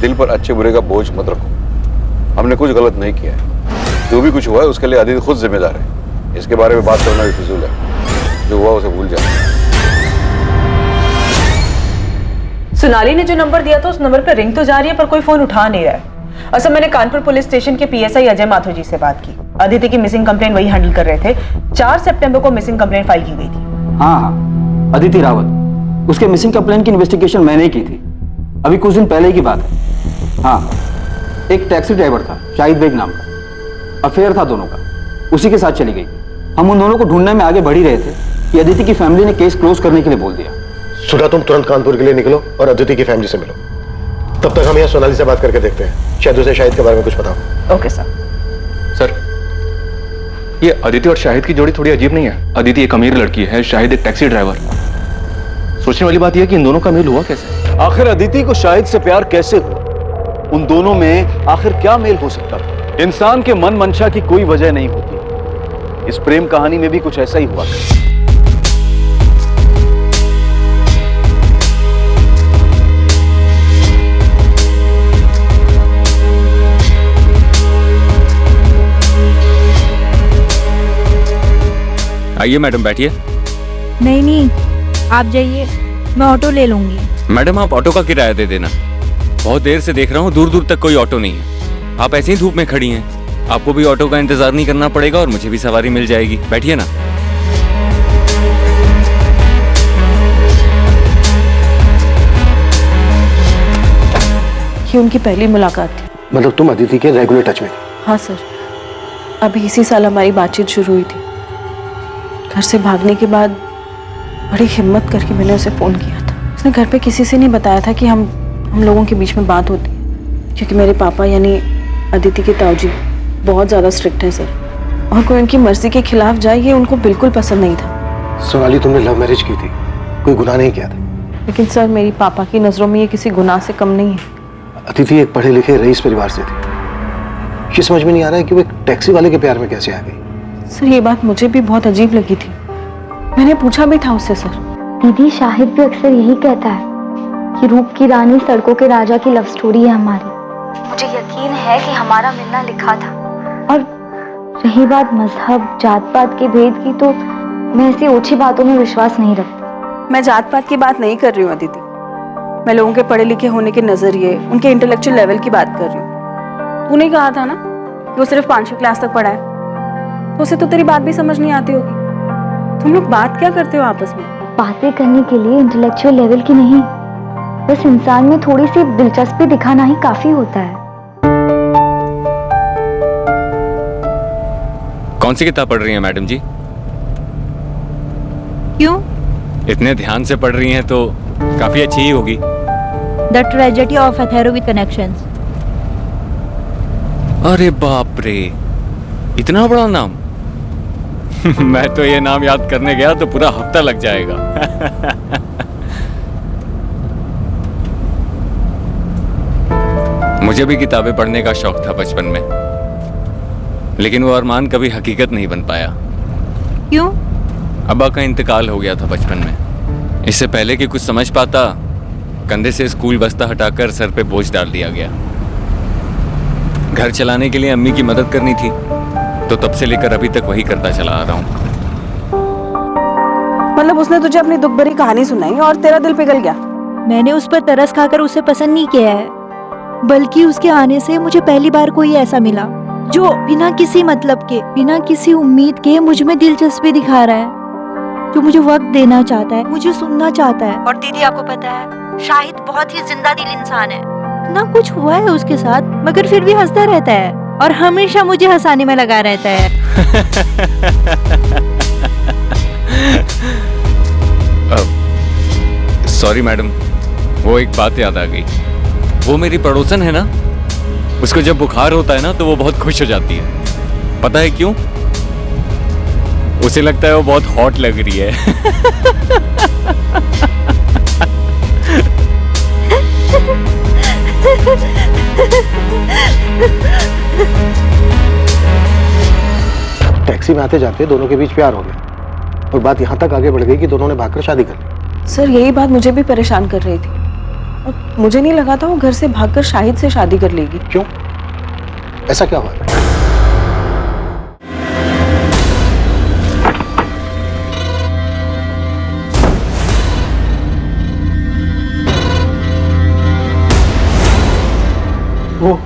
Speaker 3: दिल पर अच्छे बुरे का बोझ मत रखो। हमने कुछ गलत नहीं किया है। जो भी कुछ हुआ है उसके लिए आदित्य खुद जिम्मेदार है। इसके बारे में बात करना भी फिजूल है। जो हुआ उसे भूल जाओ।
Speaker 17: सोनाली ने जो नंबर दिया था उस नंबर पर रिंग तो जा रही है पर कोई फोन उठा नहीं रहा है। असल मैंने कानपुर पुलिस स्टेशन के पीएसआई अजय माथुर जी से बात की। आदित्य की मिसिंग कंप्लेंट वही हैंडल कर रहे थे। 4 सितंबर को मिसिंग कंप्लेंट फाइल की गई थी।
Speaker 14: हाँ, अदिति रावत, उसके मिसिंग कंप्लेंट की इन्वेस्टिगेशन मैंने ही की थी, अभी कुछ दिन पहले की बात है। हाँ, एक टैक्सी ड्राइवर था शाहिद बेग नाम का, अफेयर था दोनों का, उसी के साथ चली गई। हम उन दोनों को ढूंढने में आगे बढ़ ही रहे थे कि अदिति की फैमिली ने केस क्लोज करने के लिए बोल दिया।
Speaker 15: सुधा, तुम तुरंत कानपुर के लिए निकलो और अदिति की फैमिली से मिलो। तब तक हम यहाँ सोनाली से बात करके देखते हैं, शायद उसे शाहिद के बारे में कुछ पता हो।
Speaker 17: Okay sir.
Speaker 7: सर, ये अदिति और शाहिद की जोड़ी थोड़ी अजीब नहीं है? अदिति एक अमीर लड़की है, शाहिद एक टैक्सी ड्राइवर। सोचने वाली बात यह है कि इन दोनों का मेल हुआ कैसे?
Speaker 9: आखिर अदिति को शाहिद से प्यार कैसे हुआ? उन दोनों में आखिर क्या मेल हो सकता था? इंसान के मन मंशा की कोई वजह नहीं होती। इस प्रेम कहानी में भी कुछ ऐसा ही हुआ।
Speaker 16: आइए मैडम, बैठिए।
Speaker 18: नहीं, आप जाइए, मैं ऑटो ले लूंगी।
Speaker 16: मैडम, आप ऑटो का किराया दे देना। बहुत देर से देख रहा हूँ, दूर दूर तक कोई ऑटो नहीं है। आप ऐसे ही धूप में खड़ी हैं। आपको भी ऑटो का इंतजार नहीं करना पड़ेगा और मुझे भी सवारी मिल जाएगी। बैठिए ना।
Speaker 17: ये उनकी पहली मुलाकात थी।
Speaker 15: मतलब तुम अदिति के रेगुलर टच में थी?
Speaker 17: हाँ सर, अभी इसी साल हमारी बातचीत शुरू हुई थी। घर से भागने के बाद बड़ी हिम्मत करके मैंने उसे फ़ोन किया था। उसने घर पे किसी से नहीं बताया था कि हम लोगों के बीच में बात होती, क्योंकि मेरे पापा यानी अदिति के ताऊजी बहुत ज़्यादा स्ट्रिक्ट हैं सर, और कोई उनकी मर्जी के खिलाफ जाए ये उनको बिल्कुल पसंद नहीं था।
Speaker 15: सोनाली, तुमने लव मैरिज की थी, कोई गुनाह नहीं किया था।
Speaker 17: लेकिन सर, मेरी पापा की नज़रों में ये किसी गुनाह से कम नहीं है।
Speaker 15: अदिति एक पढ़े लिखे रईस परिवार से थी। ये समझ में नहीं आ रहा है कि वो एक टैक्सी वाले के प्यार में कैसे आ गई।
Speaker 17: सर, ये बात मुझे भी बहुत अजीब लगी थी। मैंने पूछा भी था उससे सर।
Speaker 2: दीदी, शाहिद भी अक्सर यही कहता है कि रूप की रानी सड़कों के राजा की लव स्टोरी है हमारी। मुझे यकीन है कि हमारा मिलना लिखा था। और रही बात मजहब जात पात के भेद की, तो मैं ऐसी ओछी बातों में विश्वास नहीं रखती।
Speaker 17: मैं जात पात की बात नहीं कर रही हूँ अदिति, मैं लोगों के पढ़े लिखे होने के नजरिए, उनके इंटेलेक्चुअल लेवल की बात कर रही हूँ। तूने कहा था ना कि वो सिर्फ 5वीं क्लास तक पढ़ा है, तो उसे तो तेरी बात भी समझ नहीं आती होगी। तुम लोग बात क्या करते हो आपस में?
Speaker 2: बातें करने के लिए इंटेलेक्चुअल लेवल की नहीं, बस इंसान में थोड़ी सी दिलचस्पी दिखाना ही काफी होता है।
Speaker 16: कौन सी किताब पढ़ रही हैं मैडम जी?
Speaker 18: क्यों?
Speaker 16: इतने ध्यान से पढ़ रही हैं तो काफी अच्छी ही होगी।
Speaker 18: The tragedy of Athero with connections.
Speaker 16: अरे बाप रे, इतना बड़ा नाम! मैं तो ये नाम याद करने गया तो पूरा हफ्ता लग जाएगा। मुझे भी किताबें पढ़ने का शौक था बचपन में, लेकिन वो अरमान कभी हकीकत नहीं बन पाया।
Speaker 18: क्यों?
Speaker 16: अब्बा का इंतकाल हो गया था बचपन में। इससे पहले कि कुछ समझ पाता, कंधे से स्कूल बस्ता हटाकर सर पे बोझ डाल दिया गया। घर चलाने के लिए अम्मी की मदद करनी थी, तो तब से लेकर अभी तक वही करता चला आ रहा हूँ।
Speaker 17: मतलब उसने तुझे अपनी दुख भरी कहानी सुनाई और तेरा दिल पिघल गया?
Speaker 18: मैंने उस पर तरस खाकर उसे पसंद नहीं किया है, बल्कि उसके आने से मुझे पहली बार कोई ऐसा मिला जो बिना किसी मतलब के, बिना किसी उम्मीद के मुझ में दिलचस्पी दिखा रहा है, जो मुझे वक्त देना चाहता है, मुझे सुनना चाहता है। और दीदी, आपको पता है, शाहिद बहुत ही जिंदा दिल इंसान है। ना कुछ हुआ है उसके साथ, मगर फिर भी हंसता रहता है और हमेशा मुझे हंसाने में लगा रहता है।
Speaker 16: सॉरी मैडम, वो एक बात याद आ गई। वो मेरी पड़ोसन है ना, उसको जब बुखार होता है ना तो वो बहुत खुश हो जाती है। पता है क्यों? उसे लगता है वो बहुत हॉट लग रही है।
Speaker 15: टैक्सी में आते जाते दोनों के बीच प्यार हो गया और बात यहाँ तक आगे बढ़ गई कि दोनों ने भागकर शादी कर ली।
Speaker 17: सर यही बात मुझे भी परेशान कर रही थी और मुझे नहीं लगा था वो घर से भागकर शाहिद से शादी कर लेगी।
Speaker 15: क्यों? ऐसा क्या हुआ?
Speaker 4: वो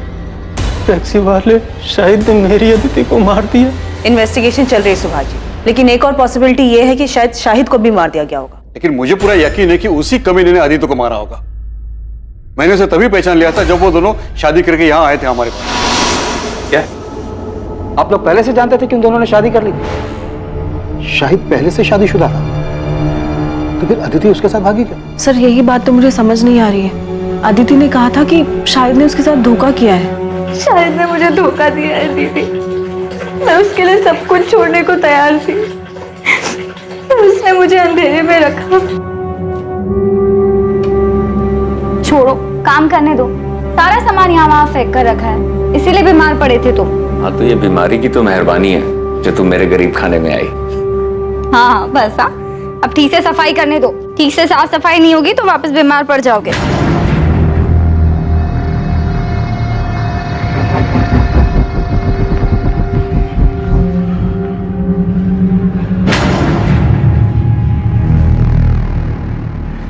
Speaker 4: टैक्सी वाले शाहिद ने मेरी अदिति को मार दिया।
Speaker 19: इन्वेस्टिगेशन चल रही है सुभाष जी, लेकिन एक और पॉसिबिलिटी ये है कि शायद शाहिद को भी मार दिया गया होगा।
Speaker 3: लेकिन मुझे पूरा यकीन है कि उसी कमीने ने अदिति को मारा होगा। मैंने उसे तभी पहचान लिया था जब वो दोनों शादी करके यहाँ आए थे हमारे पास।
Speaker 14: क्या आप लोग पहले से जानते थे कि उन दोनों ने शादी कर ली थी?
Speaker 15: शाहिद पहले से शादीशुदा था, तो फिर अदिति उसके साथ भागी क्या?
Speaker 17: सर यही बात तो मुझे समझ नहीं आ रही है। अदिति ने कहा था कि शाहिद ने उसके साथ धोखा किया है।
Speaker 2: शाहिद ने मुझे धोखा दिया है दीदी, मैं उसके लिए सब कुछ छोड़ने को तैयार थी, उसने मुझे अंधेरे में रखा। छोड़ो, काम करने दो। सारा सामान यहाँ वहाँ फेंक कर रखा है, इसीलिए बीमार पड़े थे तुम।
Speaker 16: हाँ तो ये बीमारी की तो मेहरबानी है जो तुम मेरे गरीब खाने में आई।
Speaker 2: हाँ बस हाँ, अब ठीक से सफाई करने दो। ठीक से साफ सफाई नहीं होगी तो वापस बीमार पड़ जाओगे।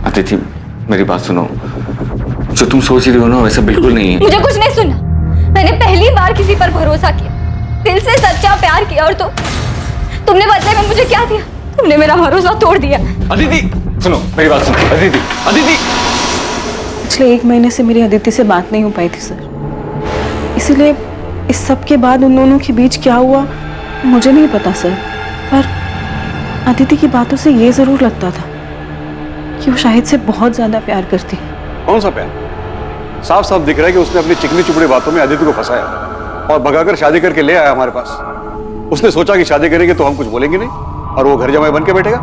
Speaker 16: अदिति मेरी बात सुनो, जो तुम सोच रही हो ना वैसा बिल्कुल नहीं है।
Speaker 2: मुझे कुछ नहीं सुनना। मैंने पहली बार किसी पर भरोसा किया, दिल से सच्चा प्यार किया, और तुमने बदले में मुझे क्या दिया? तुमने मेरा भरोसा तोड़ दिया।
Speaker 16: अदिति सुनो मेरी बात सुनो। अदिति अदिति
Speaker 17: पिछले 1 महीने से मेरी अदिति से बात नहीं हो पाई थी सर, इसीलिए इस सब के बाद उन दोनों के बीच क्या हुआ मुझे नहीं पता सर। पर अदिति की बातों से ये जरूर लगता था कि वो शाहिद से बहुत ज्यादा प्यार करती है।
Speaker 3: कौन सा प्यार? साफ साफ दिख रहा है कि उसने अपनी चिकनी चुपड़ी बातों में अदिति को फंसाया और भगाकर शादी करके ले आया हमारे पास। उसने सोचा कि शादी करेंगे तो हम कुछ बोलेंगे नहीं और वो घर जमाई बन के बैठेगा।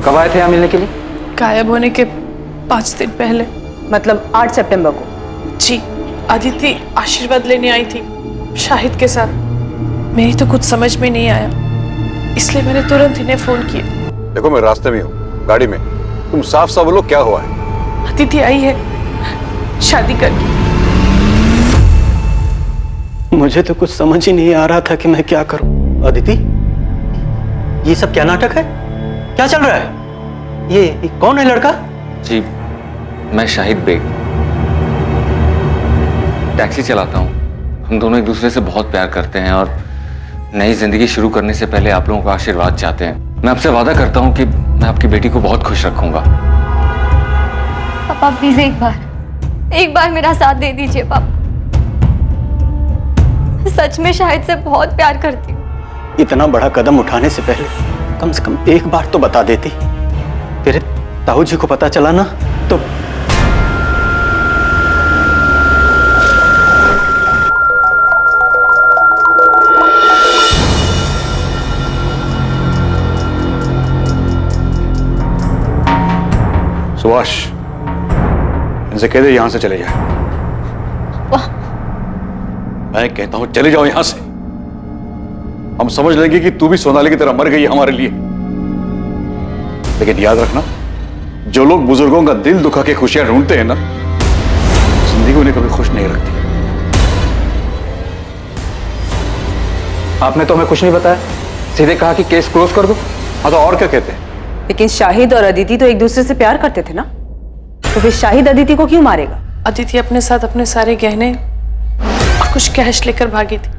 Speaker 14: कब आए थे यहाँ मिलने के लिए?
Speaker 6: गायब होने के 5 दिन पहले।
Speaker 19: मतलब 8 सितंबर को?
Speaker 6: जी, अदिति आशीर्वाद लेने आई थी शाहिद के साथ। मेरी तो कुछ समझ में नहीं आया, इसलिए मैंने तुरंत इन्हें फोन किया।
Speaker 3: देखो मैं रास्ते में हूँ, गाड़ी में। तुम साफ साफ बोलो क्या हुआ है?
Speaker 6: अदिति आई है शादी करके।
Speaker 4: मुझे तो कुछ समझ ही नहीं आ रहा था कि मैं क्या करूं।
Speaker 13: अदिति, ये सब क्या नाटक है? क्या चल रहा है? ये कौन है लड़का?
Speaker 16: जी मैं शाहिद बेग, टैक्सी चलाता हूँ। हम दोनों एक दूसरे से बहुत प्यार करते हैं और नई जिंदगी शुरू करने से पहले आप लोगों का आशीर्वाद चाहते हैं। मैं आपसे वादा करता हूँ कि मैं आपकी बेटी को बहुत खुश रखूंगा।
Speaker 2: पापा प्लीज एक बार मेरा साथ दे दीजिए पापा। सच में शाहिद से बहुत प्यार करती हूँ।
Speaker 4: इतना बड़ा कदम उठाने से पहले कम से कम एक बार तो बता देती। तेरे ताऊ जी को पता चला ना तो
Speaker 3: सुभाष, इनसे कह दे यहां से चले जाए। मैं कहता हूं चले जाओ यहां से। हम समझ लेंगे कि तू भी सोनाली की तरह मर गई है हमारे लिए। लेकिन याद रखना, जो लोग बुजुर्गों का दिल दुखा के खुशियां ढूंढते हैं ना, जिंदगी उन्हें कभी खुश नहीं रखती।
Speaker 14: आपने तो हमें कुछ नहीं बताया, सीधे कहा कि केस क्लोज कर दो।
Speaker 3: हाँ तो और क्या कहते हैं?
Speaker 19: लेकिन शाहिद और अदिति तो एक दूसरे से प्यार करते थे ना, तो फिर शाहिद अदिति को क्यों मारेगा?
Speaker 6: अदिति अपने साथ अपने सारे गहने और कुछ कैश लेकर भागी थी,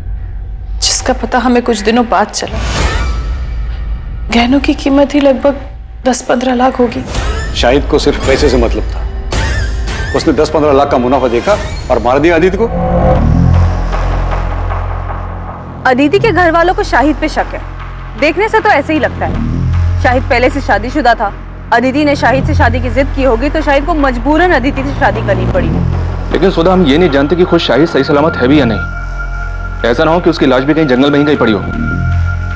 Speaker 6: जिसका पता हमें कुछ दिनों बाद चला। गहनों की कीमत ही लगभग 10-15 लाख होगी।
Speaker 3: शाहिद को सिर्फ पैसे से मतलब था। उसने 10-15 लाख का मुनाफा देखा और मार दिया अदिति को।
Speaker 19: अदिति के घर वालों को शाहिद पे शक है, देखने से तो ऐसे ही लगता है। शाहिद पहले से शादीशुदा था, अदिति ने शाहिद से शादी की जिद की होगी तो शाहिद को मजबूरन अदिति से शादी करनी पड़ी।
Speaker 7: लेकिन सुधा, हम ये नहीं जानते कि खुद शाहिद सही सलामत है भी या नहीं। ऐसा ना हो कि उसकी लाश भी कहीं जंगल में ही कहीं पड़ी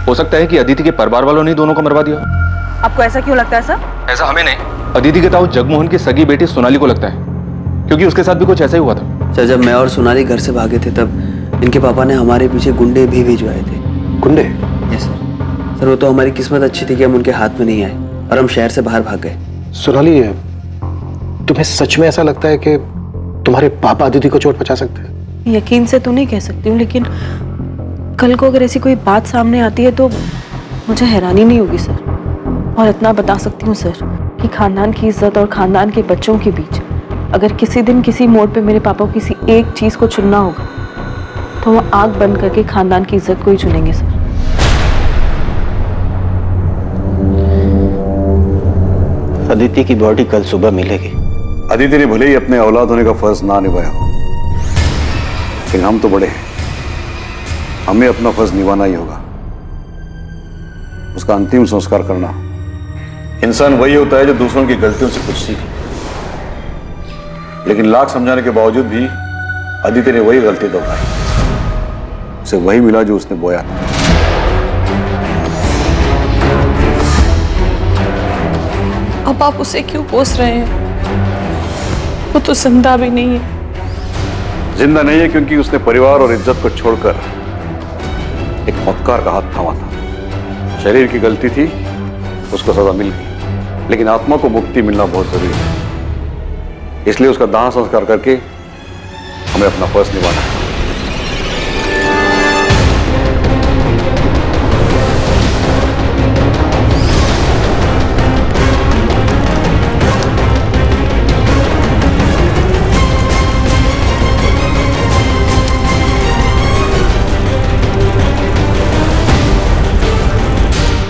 Speaker 7: हो सकता है कि अदिति के परिवार वालों ने दोनों को मरवा दिया।
Speaker 19: आपको ऐसा क्यों लगता है सर?
Speaker 7: ऐसा हमें नहीं, अदिति के ताऊ जगमोहन की सगी बेटी सोनाली को लगता है, क्योंकि उसके साथ भी कुछ ऐसा ही हुआ था।
Speaker 12: सर, जब मैं और सोनाली घर से भागे थे तब इनके पापा ने हमारे पीछे गुंडे भी भिजवाए थे।
Speaker 15: गुंडे?
Speaker 12: Yes sir. सर, वो तो हमारी किस्मत अच्छी थी कि हम उनके हाथ में नहीं आए और हम शहर से बाहर भाग गए।
Speaker 15: सोनाली, तुम्हें सच में ऐसा लगता है कि तुम्हारे पापा अदिति को चोट पहुंचा सकते हैं?
Speaker 17: यकीन से तो नहीं कह सकती हूँ, लेकिन कल को अगर ऐसी कोई बात सामने आती है तो मुझे हैरानी नहीं होगी सर। और इतना बता सकती हूँ सर कि खानदान की इज्जत और खानदान के बच्चों के बीच अगर किसी दिन किसी मोड़ पे मेरे पापा को किसी एक चीज को चुनना होगा तो वो आंख बंद करके खानदान की इज्जत को ही चुनेंगे सर।
Speaker 13: अदिति की बॉडी कल सुबह मिलेगी।
Speaker 3: अदिति ने भले ही अपने औलाद होने का फर्ज ना निभाया हो, लेकिन हम तो बड़े हैं, हमें अपना फर्ज निभाना ही होगा। उसका अंतिम संस्कार करना। इंसान वही होता है जो दूसरों की गलतियों से कुछ सीखे, लेकिन लाख समझाने के बावजूद भी अदिति ने वही गलती दोहराई। उसे वही मिला जो उसने बोया था।
Speaker 6: अब आप उसे क्यों कोस रहे हैं? वो तो जिंदा भी नहीं है।
Speaker 3: जिंदा नहीं है क्योंकि उसने परिवार और इज्जत को छोड़कर एक मक्कार का हाथ थामा था। शरीर की गलती थी, उसको सजा मिल गई, लेकिन आत्मा को मुक्ति मिलना बहुत जरूरी है। इसलिए उसका दाह संस्कार करके हमें अपना फर्ज निभाना है।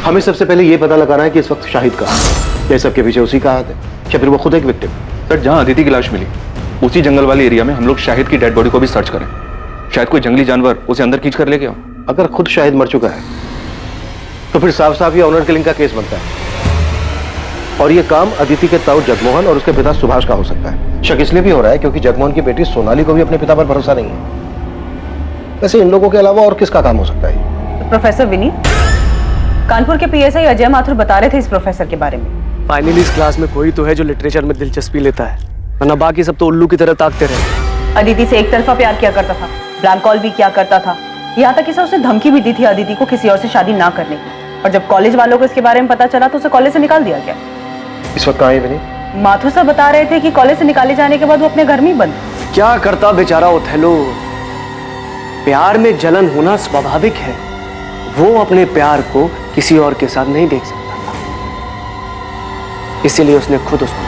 Speaker 15: हमें सबसे पहले ये पता लगाना है कि इस वक्त शाहिद कहाँ है। क्या सबके पीछे उसी का हाथ है या फिर वो खुद एक विक्टिम?
Speaker 7: सर, जहां अदिति की लाश मिली उसी जंगल वाले एरिया में हम लोग शाहिद की डेड बॉडी को भी सर्च करें। शायद कोई जंगली जानवर उसे अंदर खींच कर ले गया।
Speaker 15: अगर खुद शाहिद मर चुका है तो फिर साफ साफ ये ऑनर किलिंग का केस बनता है, और ये काम अदिति के ताऊ जगमोहन और उसके पिता सुभाष का हो सकता है। शक इसलिए भी हो रहा है क्योंकि जगमोहन की बेटी सोनाली को भी अपने पिता पर भरोसा नहीं है। वैसे इन लोगों के अलावा और किसका काम हो सकता है?
Speaker 19: प्रोफेसर विनीत, कानपुर के पीएसआई अजय माथुर बता रहे थे इस प्रोफेसर के बारे में।
Speaker 5: फाइनली इस क्लास में कोई तो है जो लिटरेचर में दिलचस्पी लेता है, वरना बाकी सब तो उल्लू की तरह ताकते रहे।
Speaker 19: अदिति से एक तरफा प्यार किया करता था, ब्लैंक कॉल भी किया करता था, यहाँ तक कि उसे धमकी भी दी थी अदिति को किसी और से शादी ना करने की। और जब कॉलेज वालों को इसके बारे में पता चला तो उसे कॉलेज से निकाल दिया गया।
Speaker 15: इस वक्त कहाँ है विनीत?
Speaker 19: माथुर साहब बता रहे थे कि कॉलेज से निकाले जाने के बाद वो अपने घर में ही बंद।
Speaker 5: क्या करता बेचारा ओथेलो? प्यार में जलन होना स्वाभाविक है। वो अपने प्यार को किसी और के साथ नहीं देख सकता था, इसीलिए उसने खुद उसको।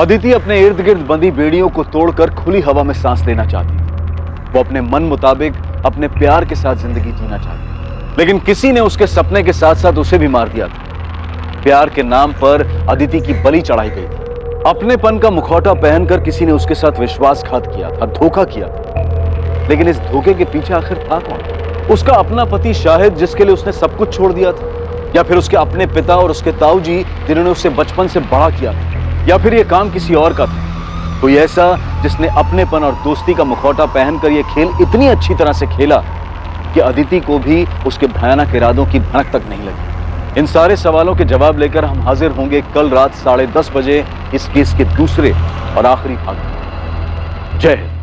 Speaker 9: अदिति अपने इर्द गिर्द बंधी बेड़ियों को तोड़कर खुली हवा में सांस लेना चाहती थी। वो अपने मन मुताबिक अपने प्यार के साथ जिंदगी जीना चाहती थी, लेकिन किसी ने उसके सपने के साथ साथ उसे भी मार दिया था। प्यार के नाम पर अदिति की बलि चढ़ाई गई थी। अपनेपन का मुखौटा पहनकर किसी ने उसके साथ विश्वासघात किया था, धोखा किया था। लेकिन इस धोखे के पीछे आखिर था कौन? उसका अपना पति शाहिद, जिसके लिए उसने सब कुछ छोड़ दिया था, या फिर उसके अपने पिता और उसके ताऊ जी जिन्होंने उसे बचपन से बड़ा किया था, या फिर यह काम किसी और का था? कोई ऐसा जिसने अपनेपन और दोस्ती का मुखौटा पहनकर यह खेल इतनी अच्छी तरह से खेला कि अदिति को भी उसके भयानक इरादों की भनक तक नहीं लगी। इन सारे सवालों के जवाब लेकर हम हाजिर होंगे कल रात 10:30 बजे इस केस के दूसरे और आखिरी भाग में। जय हिंद।